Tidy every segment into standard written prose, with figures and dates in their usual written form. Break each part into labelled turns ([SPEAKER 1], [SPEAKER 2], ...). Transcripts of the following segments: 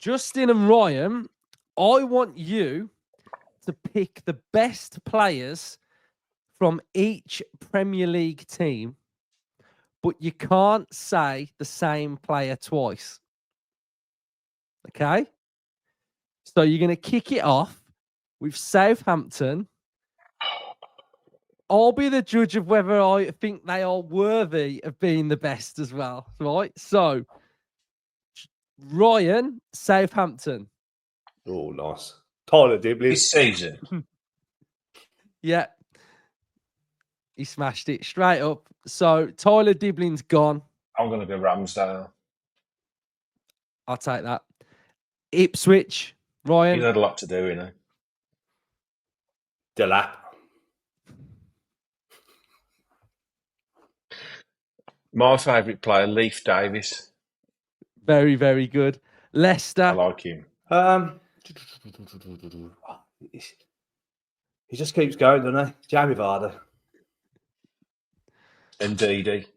[SPEAKER 1] Justin and Ryan, I want you to pick the best players from each Premier League team, but you can't say the same player twice. Okay? So you're going to kick it off with Southampton. I'll be the judge of whether I think they are worthy of being the best as well, right? So, Ryan, Southampton.
[SPEAKER 2] Oh, nice. Tyler Dibley.
[SPEAKER 3] This season.
[SPEAKER 1] Yeah. He smashed it straight up. So, Tyler Diblin's gone.
[SPEAKER 3] I'm going to go Ramsdale.
[SPEAKER 1] I'll take that. Ipswich, Ryan.
[SPEAKER 3] He's had a lot to do, you know.
[SPEAKER 2] Delap.
[SPEAKER 3] My favourite player, Leif Davis.
[SPEAKER 1] Very, very good. Leicester.
[SPEAKER 3] I like him.
[SPEAKER 2] He just keeps going, doesn't he? Jamie Vardy.
[SPEAKER 3] Indeedy.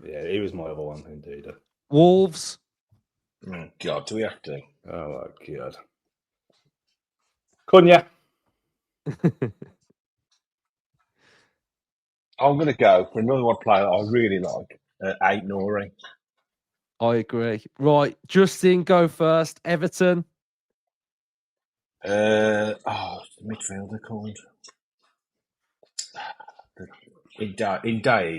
[SPEAKER 2] Yeah, he was my other one, indeed.
[SPEAKER 1] Wolves.
[SPEAKER 3] Oh, God, do we have to?
[SPEAKER 2] Oh, my God. Cunha.
[SPEAKER 3] I'm going to go for another one player that I really like, 8 Nori.
[SPEAKER 1] I agree. Right, Justin, go first. Everton.
[SPEAKER 3] The midfielder called Indai.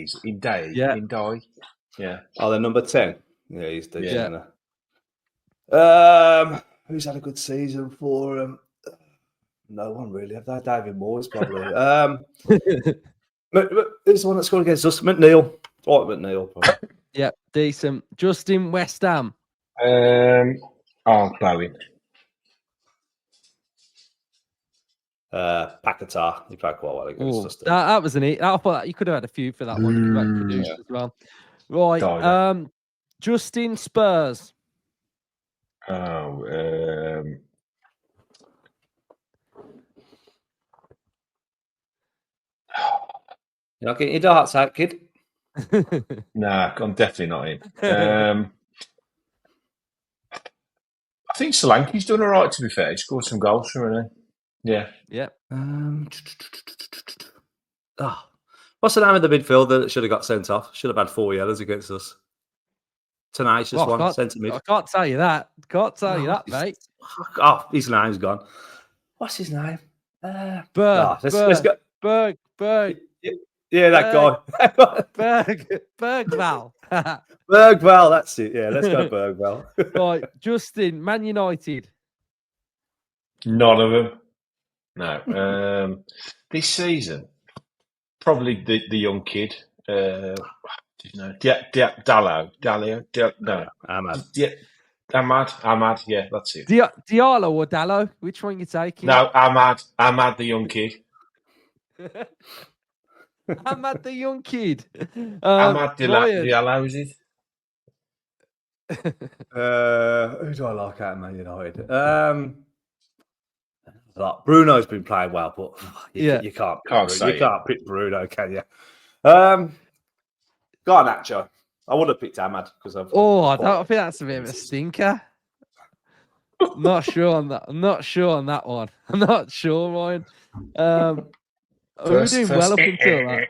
[SPEAKER 3] Yeah.
[SPEAKER 2] Oh, they're number 10. Yeah, he's decent. Who's had a good season for him? No one really. Have they? David Moore's probably. Who's the one that scored against us? McNeil. Oh, McNeil. Probably.
[SPEAKER 1] Yeah, decent. Justin, West Ham.
[SPEAKER 3] Bowen.
[SPEAKER 2] Paquetá. He played quite well against us.
[SPEAKER 1] That was an eat. I thought you could have had a few for that one. Produced as well. Right. Justin, Spurs.
[SPEAKER 3] You're
[SPEAKER 2] not getting your darts out, kid.
[SPEAKER 3] Nah, I'm definitely not in. I think Solanke's done all right, to be fair. He scored some goals for him. Yeah.
[SPEAKER 1] Yeah.
[SPEAKER 2] What's the name of the midfielder that should have got sent off? Should have had 4 yellows against us. Tenacious one, centre mid.
[SPEAKER 1] I can't tell you that. Can't tell you that, mate.
[SPEAKER 2] Oh, his name's gone. What's his name?
[SPEAKER 1] Berg.
[SPEAKER 2] Let's go.
[SPEAKER 1] Berg.
[SPEAKER 2] Yeah, that guy.
[SPEAKER 1] Bergval.
[SPEAKER 2] Bergval, that's it. Yeah, let's go Bergval.
[SPEAKER 1] Right, Justin, Man United.
[SPEAKER 3] None of them. No. This season, probably the young kid. Dallo. No. Ahmad. Yeah, that's it.
[SPEAKER 1] Diallo or Dallo? Which one you taking?
[SPEAKER 3] No, Ahmad, the young kid.
[SPEAKER 1] Ahmad, the young kid.
[SPEAKER 3] Ahmad Diallo, is it?
[SPEAKER 2] Who do I like out of Man United? Bruno's been playing well, but you can't pick Bruno, can you? Garnacho. I would have picked Ahmad because I've.
[SPEAKER 1] I think that's a bit of a stinker. Not sure on that. I'm not sure on that one. I'm not sure, Ryan. We're doing well up until that.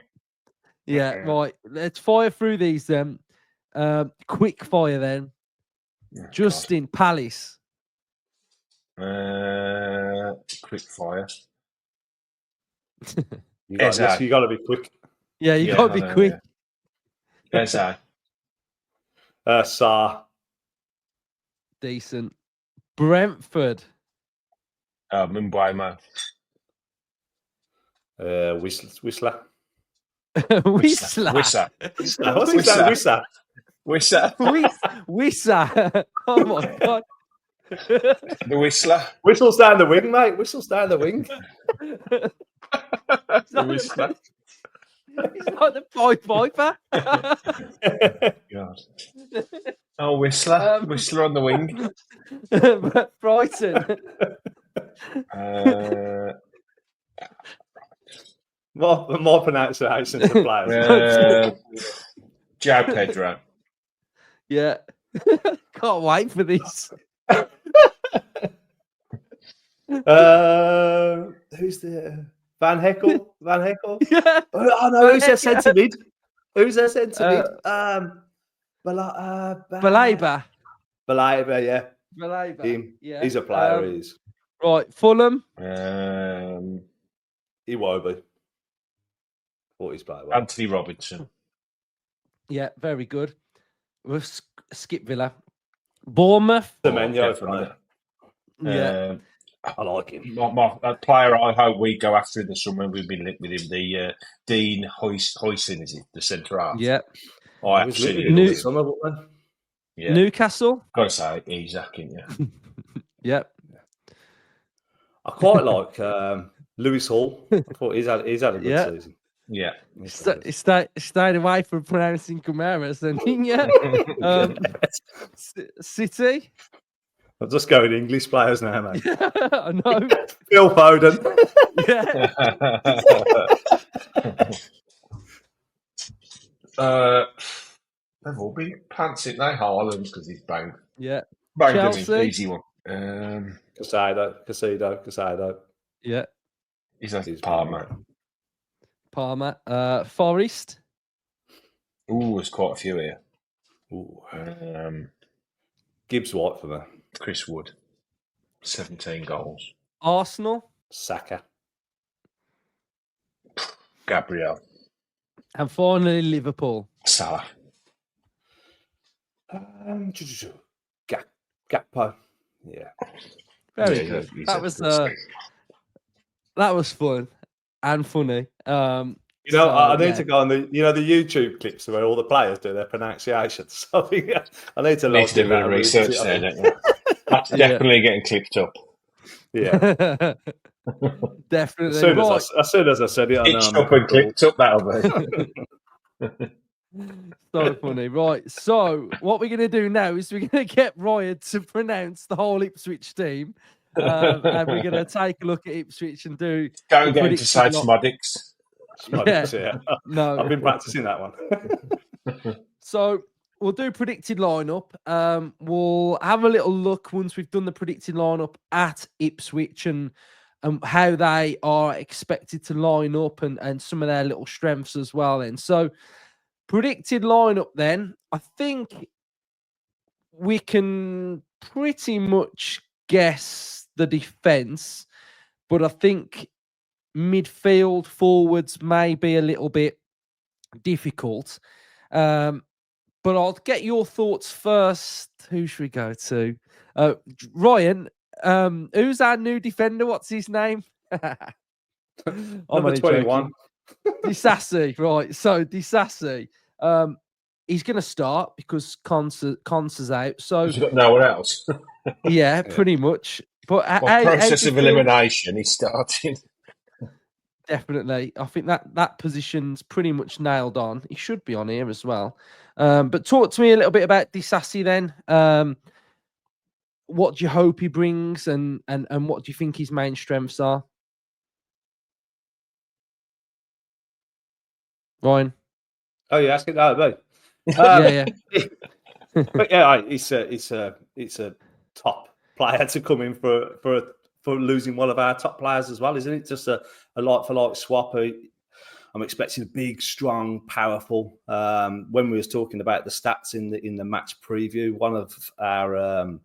[SPEAKER 1] Yeah, right. Let's fire through these then. Quick fire then. Justin, Palace.
[SPEAKER 3] Quick fire.
[SPEAKER 2] You got to be quick.
[SPEAKER 1] Yeah, you got to be quick.
[SPEAKER 3] Yeah.
[SPEAKER 2] Sarr.
[SPEAKER 1] Decent. Brentford.
[SPEAKER 3] Mumbai.
[SPEAKER 2] Whistler.
[SPEAKER 1] Whistler.
[SPEAKER 2] What's his name?
[SPEAKER 1] Whistler. Oh my God.
[SPEAKER 3] The Whistler.
[SPEAKER 2] Whistle's down the wing, mate. Whistle's down the wing.
[SPEAKER 3] The Whistler.
[SPEAKER 1] He's not the Pied Piper.
[SPEAKER 3] God. Oh, Whistler. Whistler on the wing.
[SPEAKER 1] Brighton.
[SPEAKER 2] More pronunciations of players.
[SPEAKER 3] João Pedro.
[SPEAKER 1] Yeah. Can't wait for this.
[SPEAKER 2] Who's the Van Heckel? Van Heckel?
[SPEAKER 1] Yeah.
[SPEAKER 2] Oh no, who's their centre mid? Who's their centre mid?
[SPEAKER 1] Baleba.
[SPEAKER 2] Baleba, yeah.
[SPEAKER 1] Baleba.
[SPEAKER 2] Him.
[SPEAKER 1] Yeah.
[SPEAKER 2] He's a player, he is.
[SPEAKER 1] Right, Fulham.
[SPEAKER 2] He won't be. Thought he's playing well.
[SPEAKER 3] Anthony Robinson.
[SPEAKER 1] Yeah, very good. We'll skip Villa. Bournemouth.
[SPEAKER 2] Semenyo for me.
[SPEAKER 1] Yeah.
[SPEAKER 2] I like him.
[SPEAKER 3] My player I hope we go after in the summer, we've been linked with him, the Dean Huyson, is it? The centre half.
[SPEAKER 1] Yeah.
[SPEAKER 3] I absolutely
[SPEAKER 2] summer,
[SPEAKER 3] yeah.
[SPEAKER 1] Newcastle.
[SPEAKER 3] Got to say, he's hacking, yeah.
[SPEAKER 1] Yep.
[SPEAKER 2] I quite like Lewis Hall. I thought he's had a good season.
[SPEAKER 3] Yeah.
[SPEAKER 1] Stayed away from pronouncing Kamara, didn't you? City.
[SPEAKER 2] I'm just going English players now, mate.
[SPEAKER 1] I know.
[SPEAKER 2] Phil Foden.
[SPEAKER 3] They've all been pantsing now. Haaland because he's banged.
[SPEAKER 1] Yeah.
[SPEAKER 3] Chelsea. An easy one.
[SPEAKER 2] Casado.
[SPEAKER 1] Yeah.
[SPEAKER 3] He's Palmer.
[SPEAKER 1] Forest.
[SPEAKER 3] Ooh, there's quite a few here.
[SPEAKER 2] Ooh. Gibbs White for me.
[SPEAKER 3] Chris Wood. 17 goals.
[SPEAKER 1] Arsenal.
[SPEAKER 2] Saka.
[SPEAKER 3] Gabriel.
[SPEAKER 1] And finally, Liverpool.
[SPEAKER 3] Salah.
[SPEAKER 2] Gakpo. Yeah.
[SPEAKER 1] Very good. That was fun and funny.
[SPEAKER 2] I need to go on the YouTube clips where all the players do their pronunciations. So I need to
[SPEAKER 3] do a bit of research there, don't you? That's definitely getting clipped up.
[SPEAKER 2] Yeah.
[SPEAKER 1] Definitely.
[SPEAKER 2] As soon as I said it, I know.
[SPEAKER 3] It's up and clipped up, that'll be.
[SPEAKER 1] So funny. Right. So what we're going to do now is we're going to get Ryan to pronounce the whole Ipswich team. And we're going to take a look at Ipswich and do...
[SPEAKER 3] Go and get into Smodics.
[SPEAKER 2] Yeah.
[SPEAKER 1] No.
[SPEAKER 2] I've been practicing that one.
[SPEAKER 1] So we'll do predicted lineup. We'll have a little look once we've done the predicted lineup at Ipswich and how they are expected to line up and some of their little strengths as well. Then, so predicted lineup. Then I think we can pretty much guess the defense, but I think midfield forwards may be a little bit difficult. But I'll get your thoughts first. Who should we go to? Ryan, who's our new defender? What's his name?
[SPEAKER 2] Number 21.
[SPEAKER 1] Disassi, right. So Disassi, he's going to start because Conser's out. So
[SPEAKER 3] he's got no one else.
[SPEAKER 1] Yeah, pretty much. But
[SPEAKER 3] process of elimination, he's starting.
[SPEAKER 1] Definitely. I think that position's pretty much nailed on. He should be on here as well. But talk to me a little bit about Disassi then. What do you hope he brings and what do you think his main strengths are? Ryan?
[SPEAKER 2] Oh, you're asking that about?
[SPEAKER 1] Yeah.
[SPEAKER 2] But yeah, it's a top player to come in for losing one of our top players as well, isn't it? Just a like-for-like swap. I'm expecting big, strong, powerful. When we was talking about the stats in the match preview, one of our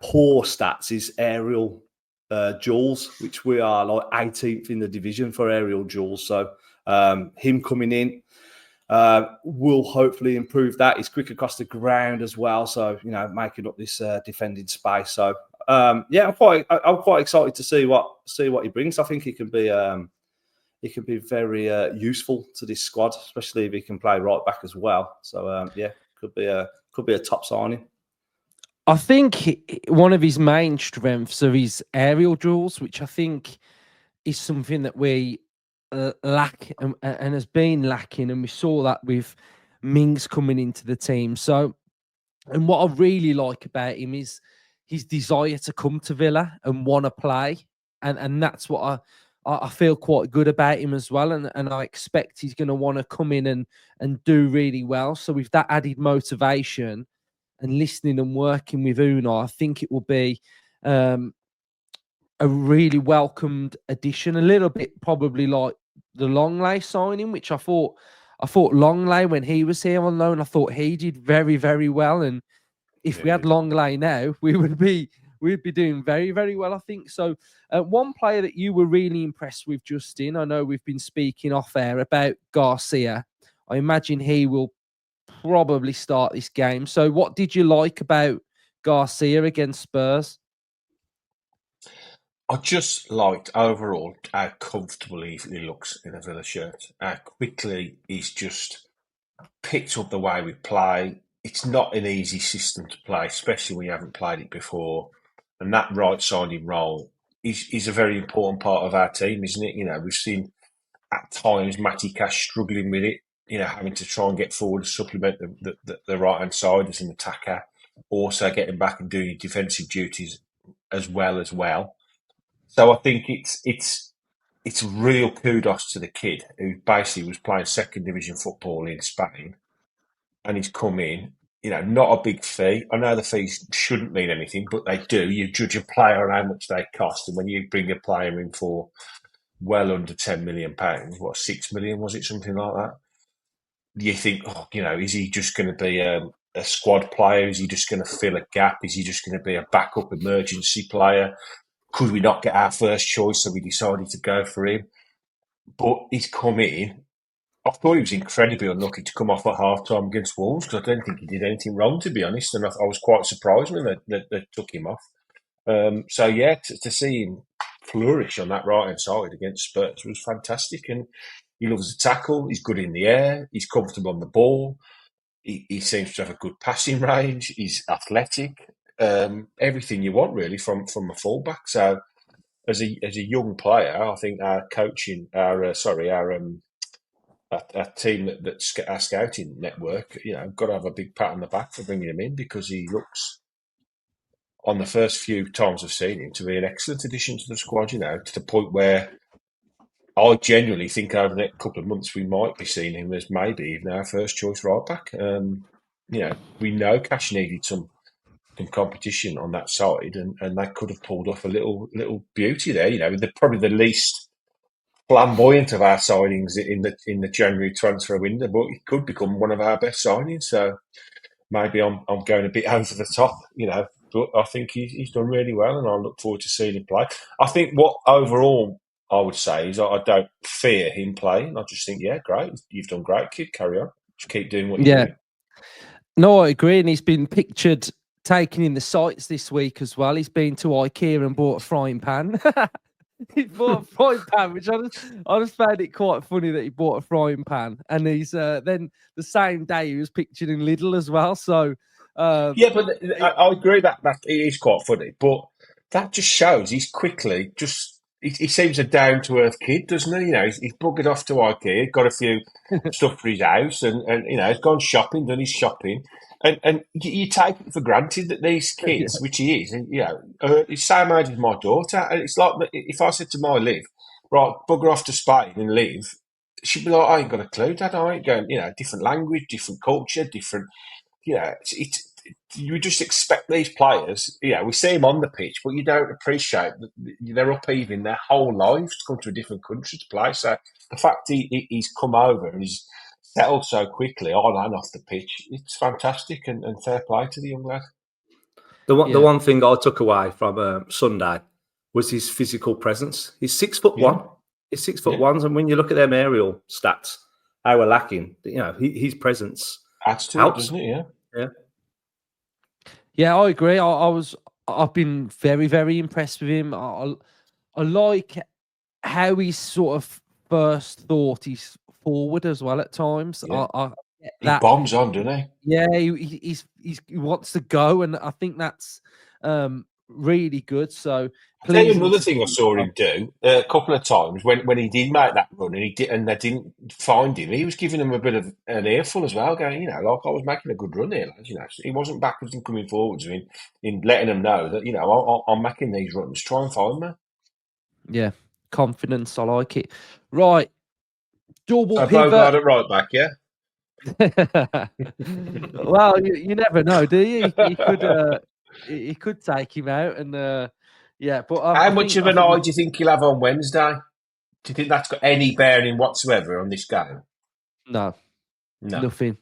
[SPEAKER 2] poor stats is aerial duels, which we are like 18th in the division for aerial duels. So him coming in will hopefully improve that. He's quick across the ground as well, so making up this defending space. So I'm quite excited to see what he brings. I think he can be very useful to this squad, especially if he can play right back as well. So could be a top signing.
[SPEAKER 1] I think one of his main strengths are his aerial duels, which I think is something that we lack and has been lacking, and we saw that with Mings coming into the team. So, and what I really like about him is his desire to come to Villa and want to play, and that's what I feel quite good about him as well, and I expect he's going to want to come in and do really well. So with that added motivation, and listening and working with Unai, I think it will be a really welcomed addition. A little bit probably like the Longley signing, which I thought Longley, when he was here on loan, I thought he did very, very well. And if we had Longley now, we'd be doing very, very well, I think. So one player that you were really impressed with, Justin, I know we've been speaking off air about Garcia. I imagine he will probably start this game. So what did you like about Garcia against Spurs?
[SPEAKER 3] I just liked overall how comfortable he looks in a Villa shirt. How quickly he's just picked up the way we play. It's not an easy system to play, especially when you haven't played it before. And that right-sided role is a very important part of our team, isn't it? You know, we've seen at times Matty Cash struggling with it, you know, having to try and get forward to supplement the right-hand side as an attacker, also getting back and doing defensive duties as well. So I think it's real kudos to the kid who basically was playing second division football in Spain, and he's come in. You know, not a big fee. I know the fees shouldn't mean anything, but they do. You judge a player on how much they cost, and when you bring a player in for well under £10 million, what, 6 million was it, something like that? You think, oh, you know, is he just going to be a squad player? Is he just going to fill a gap? Is he just going to be a backup emergency player? Could we not get our first choice, so we decided to go for him? But he's come in. I thought he was incredibly unlucky to come off at half-time against Wolves, because I don't think he did anything wrong, to be honest, and I was quite surprised when they took him off. So, yeah, to see him flourish on that right-hand side against Spurs was fantastic, and he loves to tackle, he's good in the air, he's comfortable on the ball, he seems to have a good passing range, he's athletic, everything you want, really, from a fullback. So, as a young player, I think our coaching, our team that's our scouting network, you know, got to have a big pat on the back for bringing him in, because he looks, on the first few times I've seen him, to be an excellent addition to the squad. You know, to the point where I genuinely think over the next couple of months we might be seeing him as maybe even our first choice right back. You know, we know Cash needed some competition on that side, and they could have pulled off a little beauty there. You know, they're probably the least flamboyant of our signings in the January transfer window, but it could become one of our best signings. So maybe I'm going a bit over the top, you know, but I think he's done really well, and I look forward to seeing him play. I think what overall I would say is I don't fear him playing. I just think, yeah, great, you've done great, kid. Carry on, just keep doing what you're doing.
[SPEAKER 1] No, I agree, and he's been pictured taking in the sights this week as well. He's been to IKEA and bought a frying pan. He bought a frying pan, which I just found it quite funny that he bought a frying pan. And he's then the same day he was pictured in Lidl as well. So
[SPEAKER 3] yeah, but I agree that it is quite funny, but that just shows he's quickly just. He seems a down-to-earth kid, doesn't he? You know, he's buggered off to IKEA, got a few stuff for his house, and you know, he's gone shopping, done his shopping, and you take it for granted that these kids, which he is, you know, he's same age as my daughter, and it's like if I said to my Liv, right, bugger off to Spain and live, she'd be like, I ain't got a clue, Dad. I ain't going, you know, different language, different culture, different, you know, you just expect these players, you know, we see them on the pitch, but you don't appreciate that they're upheaving their whole lives to come to a different country to play. So the fact he's come over and he's settled so quickly on and off the pitch, it's fantastic, and fair play to the young lad.
[SPEAKER 2] The one thing I took away from Sunday was his physical presence. He's 6'1". He's 6'1", and when you look at them aerial stats, how we're lacking, you know, his presence
[SPEAKER 3] adds to it, doesn't it?
[SPEAKER 2] Yeah.
[SPEAKER 1] Yeah, I agree. I've been very, very impressed with him. I like how he's sort of first thought he's forward as well at times.
[SPEAKER 3] Yeah. He bombs on, doesn't he?
[SPEAKER 1] Yeah, he wants to go, and I think that's really good. So,
[SPEAKER 3] I'll tell you another thing I saw him do a couple of times when he did make that run, and they didn't find him. He was giving them a bit of an earful as well, going, you know, like, I was making a good run here, lads. You know, he wasn't backwards and coming forwards in letting them know that, you know, I'm making these runs. Try and find me.
[SPEAKER 1] Yeah, confidence. I like it. Right, double
[SPEAKER 3] so
[SPEAKER 1] pivot.
[SPEAKER 3] Bogard at right back, yeah.
[SPEAKER 1] Well, you never know, do you? He could take him out, and yeah. But
[SPEAKER 3] How much of an eye do you think he'll have on Wednesday? Do you think that's got any bearing whatsoever on this game?
[SPEAKER 1] No, nothing.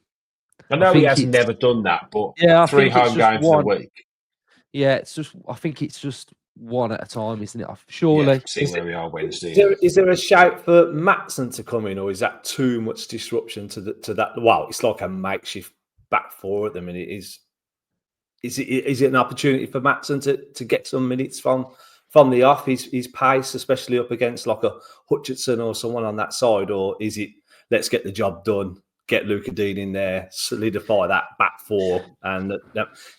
[SPEAKER 3] I know he has never done that, but
[SPEAKER 1] yeah,
[SPEAKER 3] 3 home games in a week.
[SPEAKER 1] Yeah, I think it's just one at a time, isn't it? Surely.
[SPEAKER 3] Yeah, see where we are Wednesday.
[SPEAKER 2] Is there a shout for Maatsen to come in, or is that too much disruption to that? Well, it's like a makeshift back four at the minute. Is it an opportunity for Maatsen to get some minutes from the off? His pace, especially up against like a Hutchinson or someone on that side, or is it let's get the job done, get Luca Dean in there, solidify that back four, and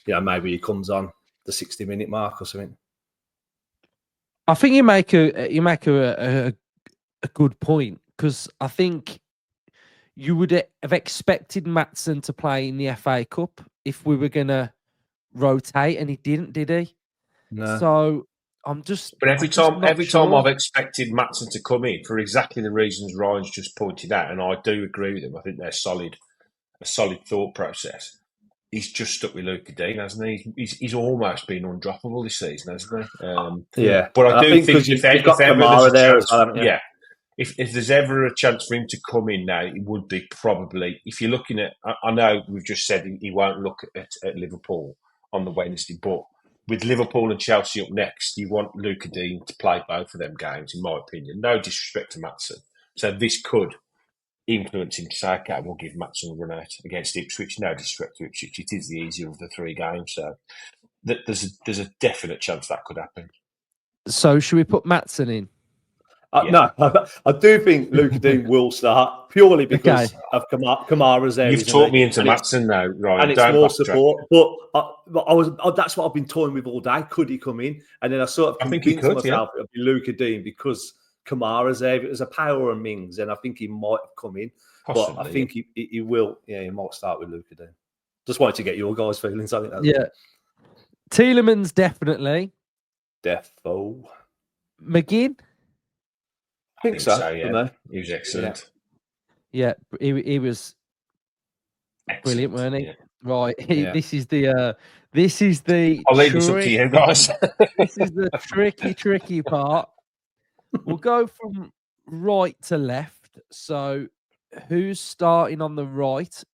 [SPEAKER 2] maybe he comes on the 60-minute mark or something?
[SPEAKER 1] I think you make a good point, because I think you would have expected Maatsen to play in the FA Cup if we were going to rotate, and he didn't, did he?
[SPEAKER 2] No.
[SPEAKER 1] So I'm just.
[SPEAKER 3] But every time I've expected Maatsen to come in for exactly the reasons Ryan's just pointed out, and I do agree with him. I think they're a solid thought process. He's just stuck with Luca Dean, hasn't he? He's almost been undroppable this season, hasn't he?
[SPEAKER 2] Yeah,
[SPEAKER 3] but I do think
[SPEAKER 2] you've got Kamara there as well,
[SPEAKER 3] yeah. If there's ever a chance for him to come in now, it would be probably, if you're looking at, I know we've just said he won't look at Liverpool on the Wednesday, but with Liverpool and Chelsea up next, you want Luca Dean to play both of them games, in my opinion. No disrespect to Maatsen. So this could influence him to say, okay, we'll give Maatsen a run out against Ipswich. No disrespect to Ipswich. It is the easier of the 3 games. So there's a definite chance that could happen.
[SPEAKER 1] So should we put Maatsen in?
[SPEAKER 2] No, I do think Luca Dean will start purely because of Kamara's there.
[SPEAKER 3] You've taught me into Maatsen now, Ryan.
[SPEAKER 2] And it's more support. But that's what I've been toying with all day. Could he come in? And then I sort of convinced myself it would be Luca Dean because Kamara's there. If it was a Power and Mings, then I think he might have come in. Possibly, but I think he will. Yeah, he might start with Luca Dean. Just wanted to get your guys' feelings. I think that's
[SPEAKER 1] Tielemans definitely.
[SPEAKER 2] Defo.
[SPEAKER 1] McGinn.
[SPEAKER 2] I think so.
[SPEAKER 3] Yeah. He was excellent.
[SPEAKER 1] Yeah, he was excellent. Brilliant, wasn't he? Yeah. Right. This is the.
[SPEAKER 3] I'll leave this up to you guys.
[SPEAKER 1] This is the tricky part. We'll go from right to left. So, who's starting on the right?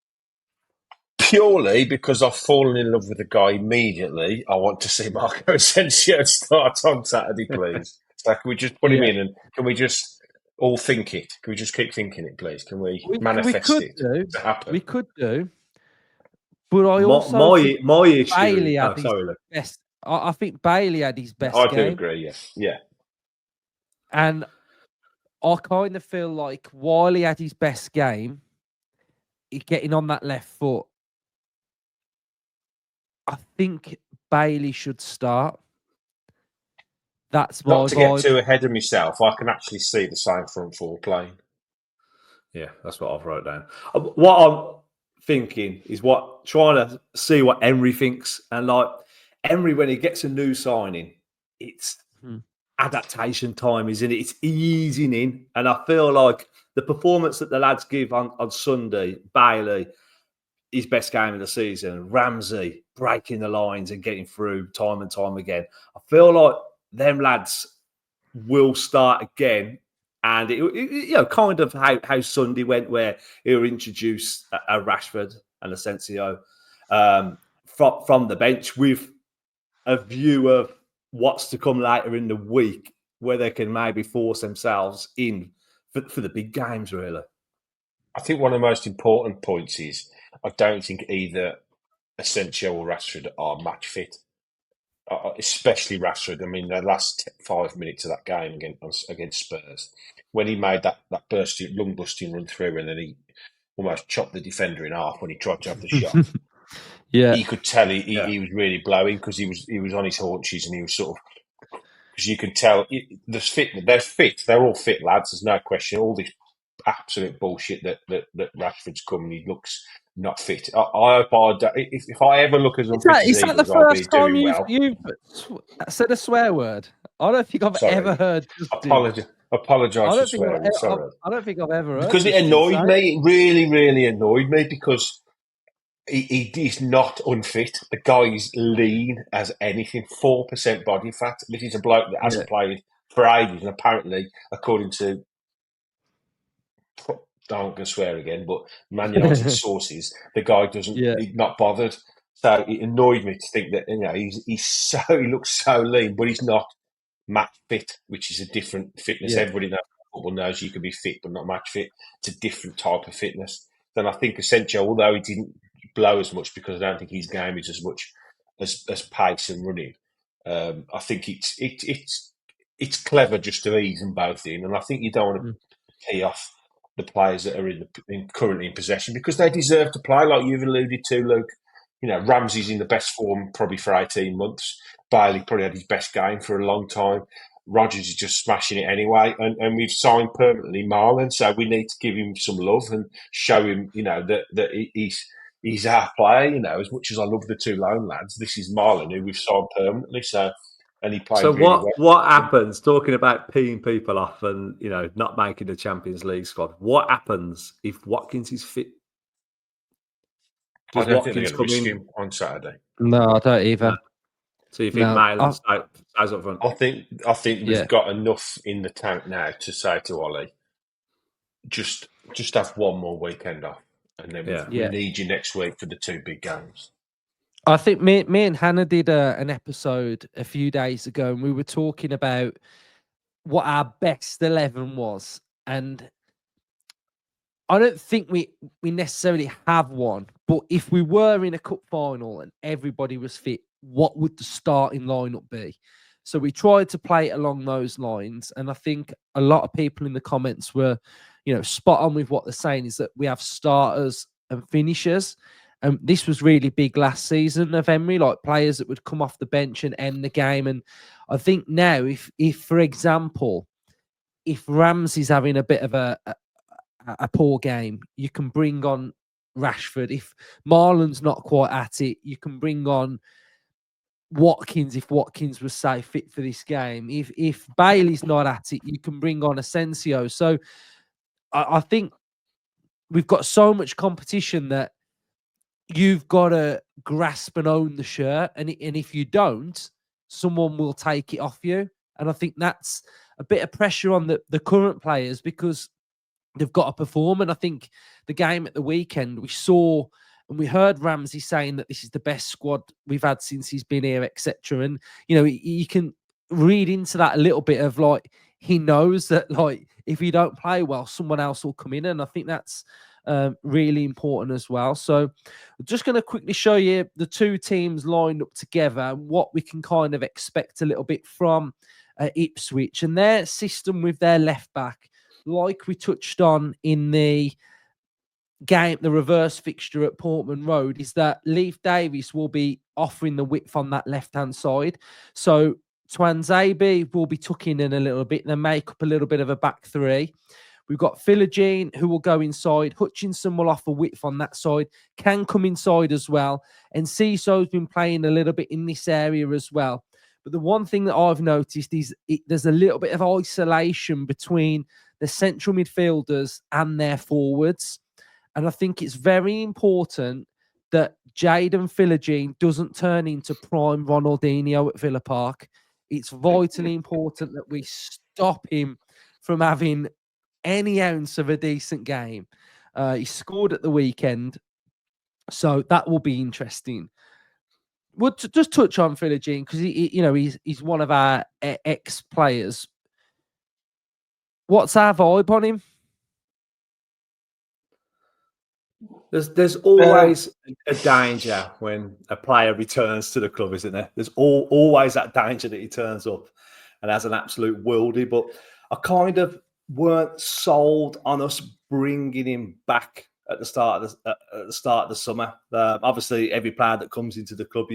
[SPEAKER 3] Purely because I've fallen in love with the guy immediately. I want to see Marco Asensio start on Saturday, please. So can we just put him in, and can we just all think it? Can we just keep thinking it, please? Can we manifest it to happen?
[SPEAKER 1] We could do. But I also
[SPEAKER 2] my issue.
[SPEAKER 1] Bailey had his best. I think Bailey had his best game.
[SPEAKER 3] I do agree. Yeah.
[SPEAKER 1] And I kind of feel like while he had his best game, he's getting on that left foot. I think Bailey should start. That's
[SPEAKER 3] not to get too ahead of myself. I can actually see the same front four playing.
[SPEAKER 2] Yeah, that's what I've wrote down. What I'm thinking is trying to see what Emery thinks, and like Emery, when he gets a new signing, it's adaptation time, isn't it? It's easing in, and I feel like the performance that the lads give on Sunday, Bailey, his best game of the season, Ramsey breaking the lines and getting through time and time again. I feel like them lads will start again, and it kind of how Sunday went, where he'll introduce a Rashford and Asensio from the bench with a view of what's to come later in the week, where they can maybe force themselves in for the big games. Really,
[SPEAKER 3] I think one of the most important points is I don't think either Asensio or Rashford are match fit. Especially Rashford. I mean, the last 5 minutes of that game against Spurs, when he made that lung busting run through, and then he almost chopped the defender in half when he tried to have the shot. You could tell he was really blowing because he was on his haunches, and he was sort of, because you can tell they're fit. They're all fit lads. There's no question. All this absolute bullshit that Rashford's come, he looks not fit. I hope if I ever look as unfit as
[SPEAKER 1] Is that the first time you've said a swear word? I don't think I've ever heard.
[SPEAKER 3] Apologise for swearing. Sorry,
[SPEAKER 1] I don't think I've ever heard
[SPEAKER 3] because it
[SPEAKER 1] Christian
[SPEAKER 3] annoyed
[SPEAKER 1] say
[SPEAKER 3] me. It really, really annoyed me because he's not unfit. The guy is lean as anything, 4% body fat. This is a bloke that hasn't played for ages, and apparently, according to, I'm going to swear again, but Man United sources, the guy doesn't, he's not bothered. So it annoyed me to think that he looks so lean, but he's not match fit, which is a different fitness. Everybody knows football knows you can be fit but not match fit. It's a different type of fitness. Then I think Asensio, although he didn't blow as much because I don't think his game is as much as pace and running. I think it's clever just to ease them both in, and I think you don't want to tee off the players that are currently in possession because they deserve to play, like you've alluded to, Luke. You know, Ramsey's in the best form probably for 18 months. Bailey probably had his best game for a long time. Rodgers is just smashing it anyway. And we've signed permanently Marlon, so we need to give him some love and show him, that he's our player. As much as I love the two lone lads, this is Marlon who we've signed permanently. So, and he played really well.
[SPEAKER 4] What happens, talking about peeing people off and, not making the Champions League squad, what happens if Watkins is fit?
[SPEAKER 3] I don't think they're going to risk him on Saturday.
[SPEAKER 1] No, I don't either.
[SPEAKER 4] No. So you think Malin stays up front?
[SPEAKER 3] I think we've got enough in the tank now to say to Ollie, just have one more weekend off, and then we need you next week for the two big games.
[SPEAKER 1] I think me and Hannah did an episode a few days ago, and we were talking about what our best 11 was, and I don't think we necessarily have one, but if we were in a cup final and everybody was fit, what would the starting lineup be? So we tried to play it along those lines, and I think a lot of people in the comments were, spot on with what they're saying, is that we have starters and finishers. And this was really big last season of Emery, like players that would come off the bench and end the game. And I think now, if for example, if Ramsey's having a bit of a poor game, you can bring on Rashford. If Marlon's not quite at it, you can bring on Watkins if Watkins was, say, fit for this game. If Bailey's not at it, you can bring on Asensio. So I think we've got so much competition that you've got to grasp and own the shirt. And if you don't, someone will take it off you. And I think that's a bit of pressure on the current players because they've got to perform. And I think the game at the weekend, we saw and we heard Ramsey saying that this is the best squad we've had since he's been here, etc. And, you can read into that a little bit of like, he knows that like, if you don't play well, someone else will come in. And I think that's really important as well. So I'm just going to quickly show you the two teams lined up together and what we can kind of expect a little bit from Ipswich and their system with their left back. Like we touched on in the game, the reverse fixture at Portman Road, is that Leif Davis will be offering the width on that left-hand side. So Twanzebe will be tucking in a little bit and then make up a little bit of a back three. We've got Philogene who will go inside. Hutchinson will offer width on that side, can come inside as well. And Ciso's been playing a little bit in this area as well. But the one thing that I've noticed is there's a little bit of isolation between the central midfielders and their forwards. And I think it's very important that Jaden Philogene doesn't turn into prime Ronaldinho at Villa Park. It's vitally important that we stop him from having any ounce of a decent game. He scored at the weekend, so that will be interesting. We'll just touch on Philogene because he's one of our ex-players. What's our vibe on him?
[SPEAKER 4] There's always a danger when a player returns to the club, isn't there? There's always that danger that he turns up and has an absolute worldie. But I kind of weren't sold on us bringing him back at the start of the summer. Obviously, every player that comes into the club,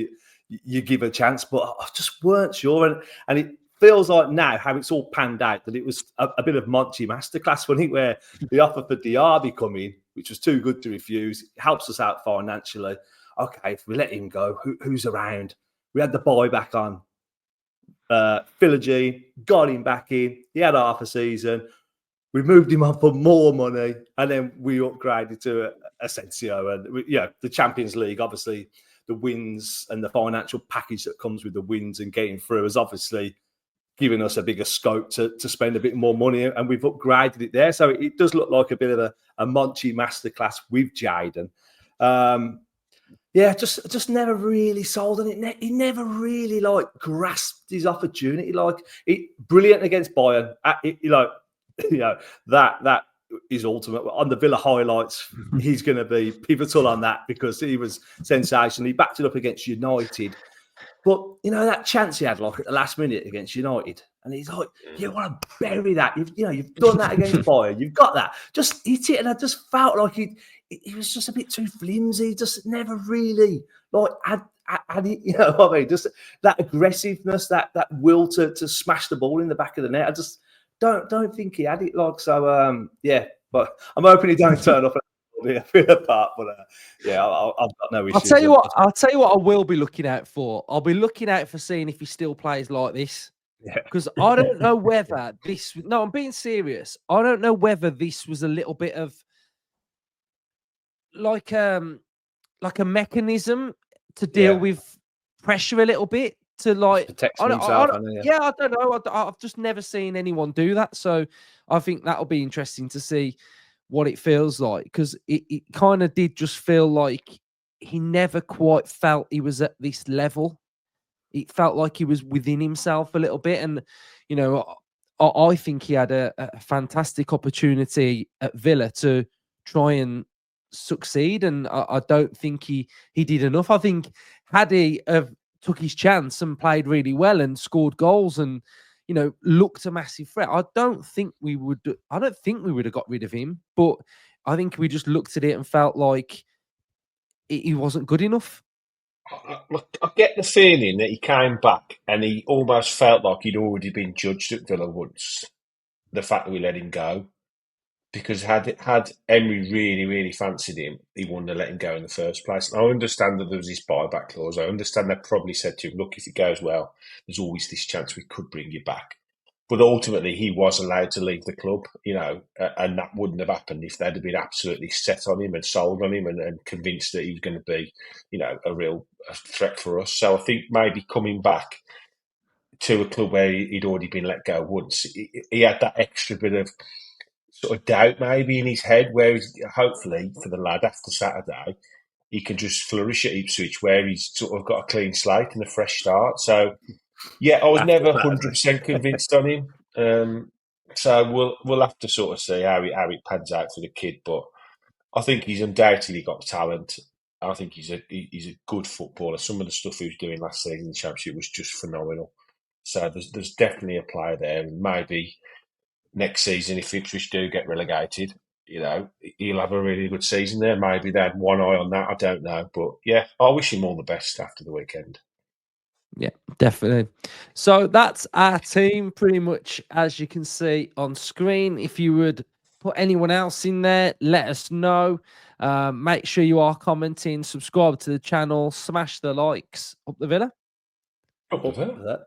[SPEAKER 4] you give a chance, but I just weren't sure. And it feels like now how it's all panned out that it was a bit of Monchi masterclass, wasn't it, where the offer for Diaby come in, which was too good to refuse. It helps us out financially. Okay, if we let him go, who's around? We had the buyback on
[SPEAKER 2] Philogene, got him back in. He had half a season. We moved him on for more money, and then we upgraded to Asensio. And the Champions League, obviously, the wins and the financial package that comes with the wins and getting through has obviously given us a bigger scope to spend a bit more money, and we've upgraded it there. So it does look like a bit of a Monchi masterclass with Jaden. Just never really sold on it. He never really grasped his opportunity. Brilliant against Bayern. That is ultimate. On the Villa highlights, he's going to be pivotal on that because he was sensational. He backed it up against United. But, that chance he had at the last minute against United, and he's like, you want to bury that. You've done that against Bayern. You've got that. Just hit it. And I just felt like he was just a bit too flimsy. Just never really had it, what I mean? Just that aggressiveness, that will to smash the ball in the back of the net. I just don't think he had it. But I'm hoping he don't turn up. Apart, but I've got no issues.
[SPEAKER 1] I'll tell you what I will be looking out for. I'll be looking out for seeing if he still plays like this. Because I don't know whether this. No, I'm being serious. I don't know whether this was a little bit of like a mechanism to deal with pressure a little bit to
[SPEAKER 2] protect himself.
[SPEAKER 1] I don't know. I've just never seen anyone do that. So I think that'll be interesting to see what it feels like, because it kind of did just feel like he never quite felt he was at this level. It felt like he was within himself a little bit. And, I think he had a fantastic opportunity at Villa to try and succeed. And I don't think he did enough. I think had he took his chance and played really well and scored goals and, looked a massive threat, I don't think we would have got rid of him. But I think we just looked at it and felt like he wasn't good enough.
[SPEAKER 3] I get the feeling that he came back and he almost felt like he'd already been judged at Villa once. The fact that we let him go, because had Emery really, really fancied him, he wouldn't have let him go in the first place. And I understand that there was this buyback clause. I understand they probably said to him, "Look, if it goes well, there's always this chance we could bring you back." But ultimately, he was allowed to leave the club, and that wouldn't have happened if they'd have been absolutely set on him and sold on him and convinced that he was going to be, a real threat for us. So I think maybe coming back to a club where he'd already been let go once, he had that extra bit of sort of doubt maybe in his head, where hopefully for the lad after Saturday, he can just flourish at Ipswich where he's sort of got a clean slate and a fresh start. So, yeah, I was never 100% convinced on him. So we'll have to sort of see how it pans out for the kid. But I think he's undoubtedly got talent. I think he's a good footballer. Some of the stuff he was doing last season in the Championship was just phenomenal. So there's definitely a player there. And maybe next season, if Ipswich do get relegated, he'll have a really good season there. Maybe they had one eye on that. I don't know. But yeah, I wish him all the best after the weekend.
[SPEAKER 1] Yeah, definitely. So that's our team pretty much, as you can see on screen. If you would put anyone else in there, let us know. Make sure you are commenting, subscribe to the channel, smash the likes. Up the Villa.
[SPEAKER 3] Up the Villa.